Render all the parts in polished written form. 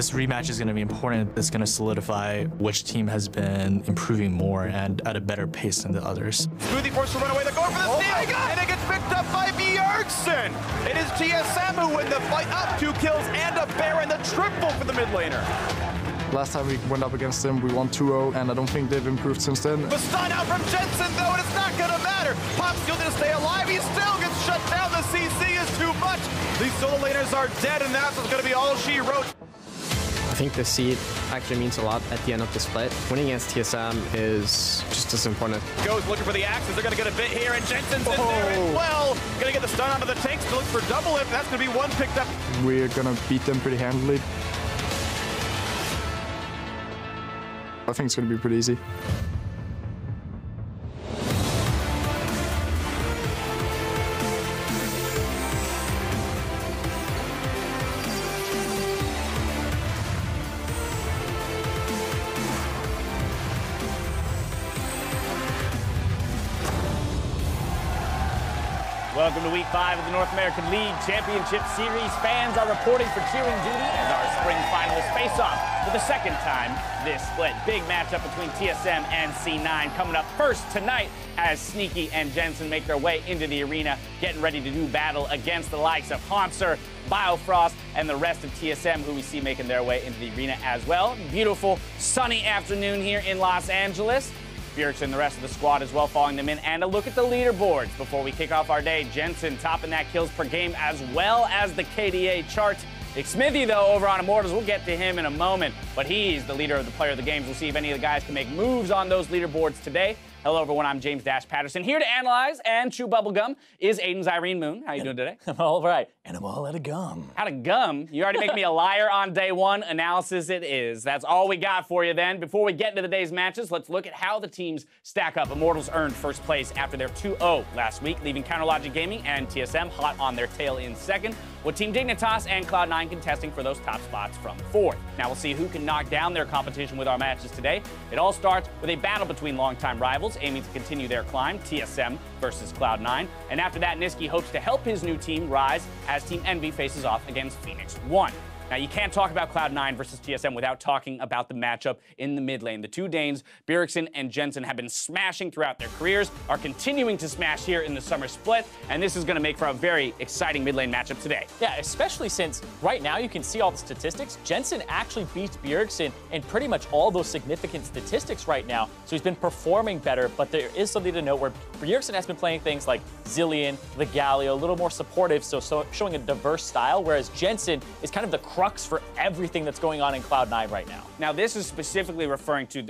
This rematch is going to be important. It's going to solidify which team has been improving more and at a better pace than the others. Smoothie forced to run away. They're going for the steal, and it gets picked up by Bjergsen. It is TSM who win the fight up. 2 kills and a Baron, the triple for the mid laner. Last time we went up against them, we won 2-0, and I don't think they've improved since then. The stun out from Jensen, though, and it's not going to matter. Pop's still going to stay alive. He still gets shut down. The CC is too much. These solo laners are dead, and that's what's going to be all she wrote. I think the seed actually means a lot at the end of the split. Winning against TSM is just as important. Goes looking for the axes. They're going to get a bit here, and Jensen's in there as well. Going to get the stun onto the tanks to look for double it. That's going to be one picked up. We're going to beat them pretty handily. I think it's going to be pretty easy. Welcome to Week 5 of the North American League Championship Series. Fans are reporting for cheering duty as our spring finalists face off for the second time this split. Big matchup between TSM and C9 coming up first tonight as Sneaky and Jensen make their way into the arena, getting ready to do battle against the likes of Haunter, Biofrost, and the rest of TSM, who we see making their way into the arena as well. Beautiful sunny afternoon here in Los Angeles. Bjergsen and the rest of the squad as well following them in. And a look at the leaderboards before we kick off our day. Jensen topping that kills per game as well as the KDA charts. Smithy, though, over on Immortals, we'll get to him in a moment, but he's the leader of the player of the games. We'll see if any of the guys can make moves on those leaderboards today. Hello, everyone. I'm James Dash Patterson, here to analyze and chew bubblegum is Aiden's Irene Moon. How you doing today? I'm all right, and I'm all out of gum. Out of gum? You already make me a liar on day one. Analysis it is. That's all we got for you then. Before we get into the day's matches, let's look at how the teams stack up. Immortals earned first place after their 2-0 last week, leaving Counterlogic Gaming and TSM hot on their tail in second, with Team Dignitas and Cloud9 contesting for those top spots from fourth. Now we'll see who can knock down their competition with our matches today. It all starts with a battle between longtime rivals aiming to continue their climb, TSM versus Cloud9. And after that, Niski hopes to help his new team rise as Team Envy faces off against Phoenix 1. Now, you can't talk about Cloud9 versus TSM without talking about the matchup in the mid lane. The two Danes, Bjergsen and Jensen, have been smashing throughout their careers, are continuing to smash here in the summer split, and this is going to make for a very exciting mid lane matchup today. Yeah, especially since right now you can see all the statistics. Jensen actually beats Bjergsen in pretty much all those significant statistics right now, so he's been performing better, but there is something to note where Bjergsen has been playing things like Zillion, the Galio, a little more supportive, so showing a diverse style, whereas Jensen is kind of the crux for everything that's going on in Cloud9 right now. Now, this is specifically referring to,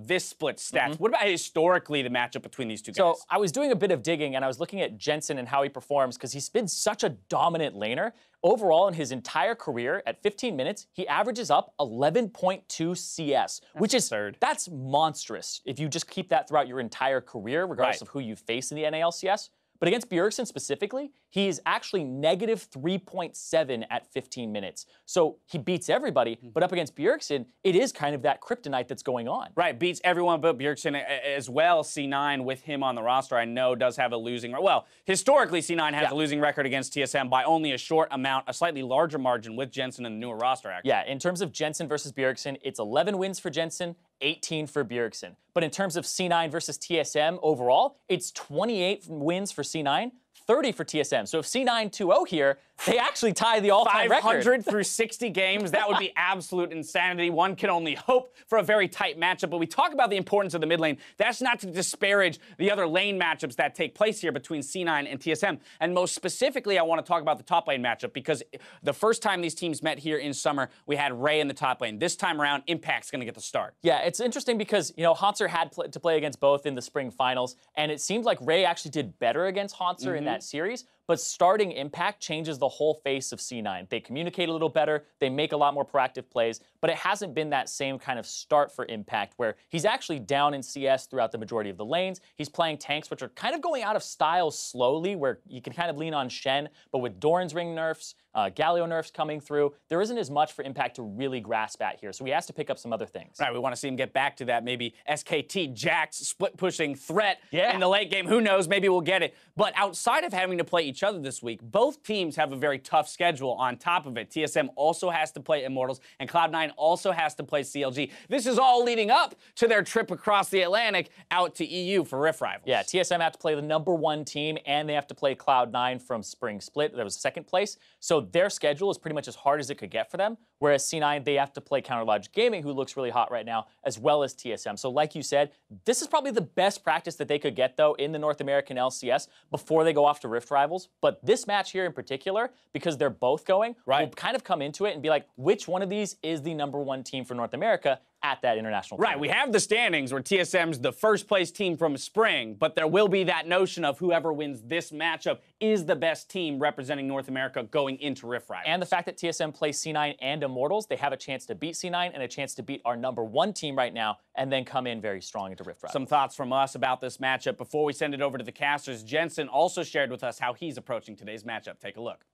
this split stats. What about historically the matchup between these two guys? So I was doing a bit of digging, and I was looking at Jensen and how he performs because he's been such a dominant laner. Overall, in his entire career, at 15 minutes, he averages up 11.2 CS, which is absurd. That's monstrous if you just keep that throughout your entire career, regardless of who you face in the NALCS. But against Bjergsen specifically, he is actually negative 3.7 at 15 minutes. So he beats everybody, but up against Bjergsen, it is kind of that kryptonite that's going on. Right, beats everyone but Bjergsen as well. C9 with him on the roster, I know, does have a losing record. Well, historically, C9 has a losing record against TSM by only a short amount, a slightly larger margin with Jensen in the newer roster, actually. Yeah, in terms of Jensen versus Bjergsen, it's 11 wins for Jensen, 18 for Bjergsen. But in terms of C9 versus TSM overall, it's 28 wins for C9, 30 for TSM. So if C9 2-0 here, they actually tie the all-time record. 500 through 60 games, that would be absolute insanity. One can only hope for a very tight matchup, but we talk about the importance of the mid lane. That's not to disparage the other lane matchups that take place here between C9 and TSM. And most specifically, I want to talk about the top lane matchup because the first time these teams met here in summer, we had Ray in the top lane. This time around, Impact's going to get the start. Yeah, it's interesting because, Haunter had to play against both in the spring finals, and it seemed like Ray actually did better against Haunter in that series. But starting Impact changes the whole face of C9. They communicate a little better, they make a lot more proactive plays, but it hasn't been that same kind of start for Impact where he's actually down in CS throughout the majority of the lanes. He's playing tanks, which are kind of going out of style slowly, where you can kind of lean on Shen, but with Doran's ring nerfs, Galio nerfs coming through, there isn't as much for Impact to really grasp at here, so he has to pick up some other things. Right, we want to see him get back to that maybe SKT Jax split-pushing threat in the late game. Who knows, maybe we'll get it. But outside of having to play each each other this week. Both teams have a very tough schedule on top of it. TSM also has to play Immortals, and Cloud9 also has to play CLG. This is all leading up to their trip across the Atlantic out to EU for Rift Rivals. Yeah, TSM have to play the #1 team, and they have to play Cloud9 from Spring Split. That was second place. So their schedule is pretty much as hard as it could get for them, whereas C9, they have to play Counterlogic Gaming, who looks really hot right now, as well as TSM. So like you said, this is probably the best practice that they could get, though, in the North American LCS before they go off to Rift Rivals. But this match here in particular, because they're both going, will kind of come into it and be like, which one of these is the #1 team for North America at that international tournament? Right, we have the standings where TSM's the first place team from spring, but there will be that notion of whoever wins this matchup is the best team representing North America going into Rift Rivals. And the fact that TSM plays C9 and Immortals, they have a chance to beat C9 and a chance to beat our #1 team right now and then come in very strong into Rift Rivals. Some thoughts from us about this matchup before we send it over to the casters. Jensen also shared with us how he's approaching today's matchup. Take a look.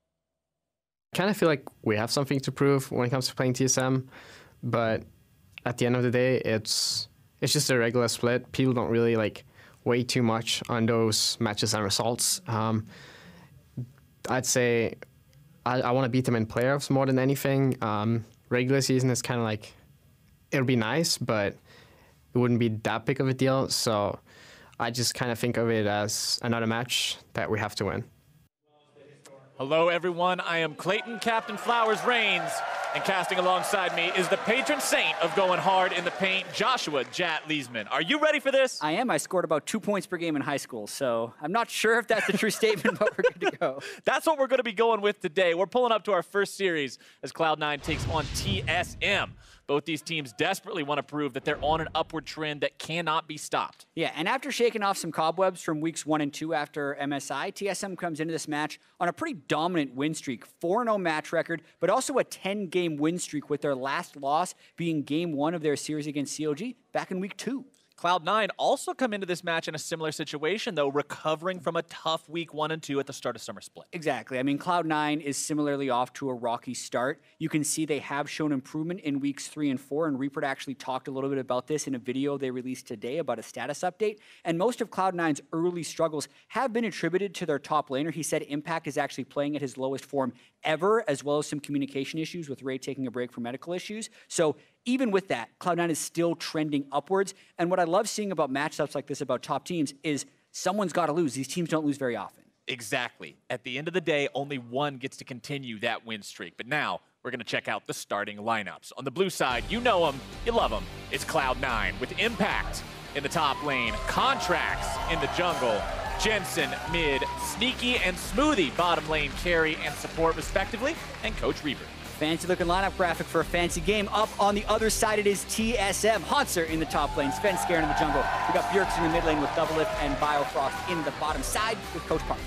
I kind of feel like we have something to prove when it comes to playing TSM, but at the end of the day, it's just a regular split. People don't really like weigh too much on those matches and results. I'd say I want to beat them in playoffs more than anything. Regular season is kind of like, it'll be nice, but it wouldn't be that big of a deal. So I just kind of think of it as another match that we have to win. Hello, everyone. I am Clayton Captain Flowers Reigns, and casting alongside me is the patron saint of going hard in the paint, Joshua Jat Leesman. Are you ready for this? I am. I scored about 2 points per game in high school, so I'm not sure if that's a true statement, but we're good to go. That's what we're going to be going with today. We're pulling up to our first series as Cloud9 takes on TSM. Both these teams desperately want to prove that they're on an upward trend that cannot be stopped. Yeah, and after shaking off some cobwebs from weeks 1 and 2 after MSI, TSM comes into this match on a pretty dominant win streak, 4-0 match record, but also a 10-game win streak with their last loss being game 1 of their series against CLG back in week 2. Cloud9 also come into this match in a similar situation, though, recovering from a tough week 1 and 2 at the start of Summer Split. Exactly. I mean, Cloud9 is similarly off to a rocky start. You can see they have shown improvement in weeks 3 and 4, and Reaper actually talked a little bit about this in a video they released today about a status update. And most of Cloud9's early struggles have been attributed to their top laner. He said Impact is actually playing at his lowest form ever, as well as some communication issues with Ray taking a break for medical issues. So even with that, Cloud9 is still trending upwards. And what I love seeing about matchups like this about top teams is someone's got to lose. These teams don't lose very often. Exactly. At the end of the day, only one gets to continue that win streak. But now we're going to check out the starting lineups. On the blue side, you know them, you love them. It's Cloud9 with Impact in the top lane, Contracts in the jungle, Jensen mid, Sneaky and Smoothie bottom lane carry and support respectively, and Coach Reaper. Fancy looking lineup graphic for a fancy game. Up on the other side, it is TSM. Haunter in the top lane, Svenskeren in the jungle. We got Bjergsen in the mid lane with Double Lift and Biofrost in the bottom side with Coach Park.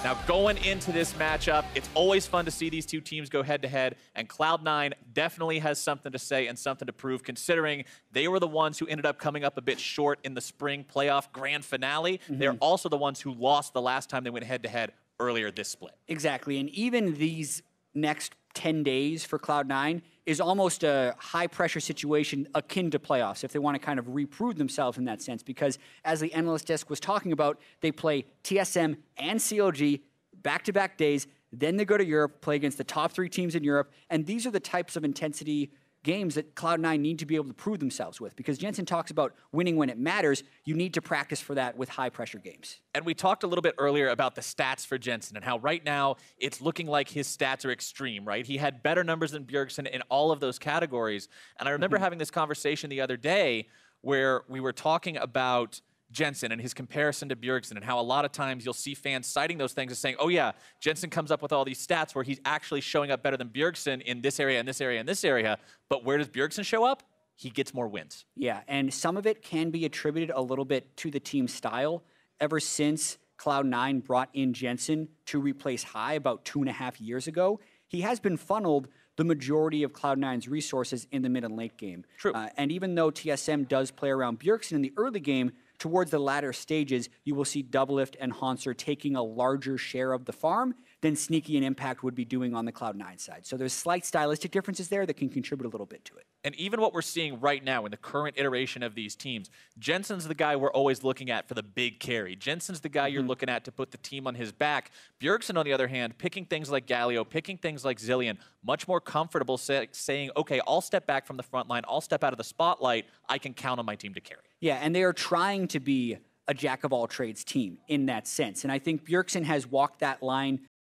Now, going into this matchup, it's always fun to see these two teams go head-to-head, and Cloud9 definitely has something to say and something to prove, considering they were the ones who ended up coming up a bit short in the spring playoff grand finale. They're also the ones who lost the last time they went head-to-head earlier this split. Exactly, and even these next 10 days for Cloud9 is almost a high-pressure situation akin to playoffs if they want to kind of reprove themselves in that sense, because as the analyst desk was talking about, they play TSM and CLG back-to-back days, then they go to Europe, play against the top 3 teams in Europe, and these are the types of intensity games that Cloud9 need to be able to prove themselves with, because Jensen talks about winning when it matters. You need to practice for that with high-pressure games. And we talked a little bit earlier about the stats for Jensen and how right now it's looking like his stats are extreme, right? He had better numbers than Bjergsen in all of those categories. And I remember having this conversation the other day where we were talking about Jensen and his comparison to Bjergsen and how a lot of times you'll see fans citing those things as saying, oh yeah, Jensen comes up with all these stats where he's actually showing up better than Bjergsen in this area, and this area, and this area. But where does Bjergsen show up? He gets more wins. Yeah, and some of it can be attributed a little bit to the team style. Ever since Cloud9 brought in Jensen to replace High about 2.5 years ago, he has been funneled the majority of Cloud9's resources in the mid and late game. True. And even though TSM does play around Bjergsen in the early game, towards the latter stages, you will see Doublelift and Haunter taking a larger share of the farm. than Sneaky and Impact would be doing on the Cloud9 side. So there's slight stylistic differences there that can contribute a little bit to it. And even what we're seeing right now in the current iteration of these teams, Jensen's the guy we're always looking at for the big carry. Jensen's the guy you're looking at to put the team on his back. Bjergsen, on the other hand, picking things like Galio, picking things like Zillion, much more comfortable saying, okay, I'll step back from the front line, I'll step out of the spotlight, I can count on my team to carry. Yeah, and they are trying to be a jack-of-all-trades team in that sense. And I think Bjergsen has walked that line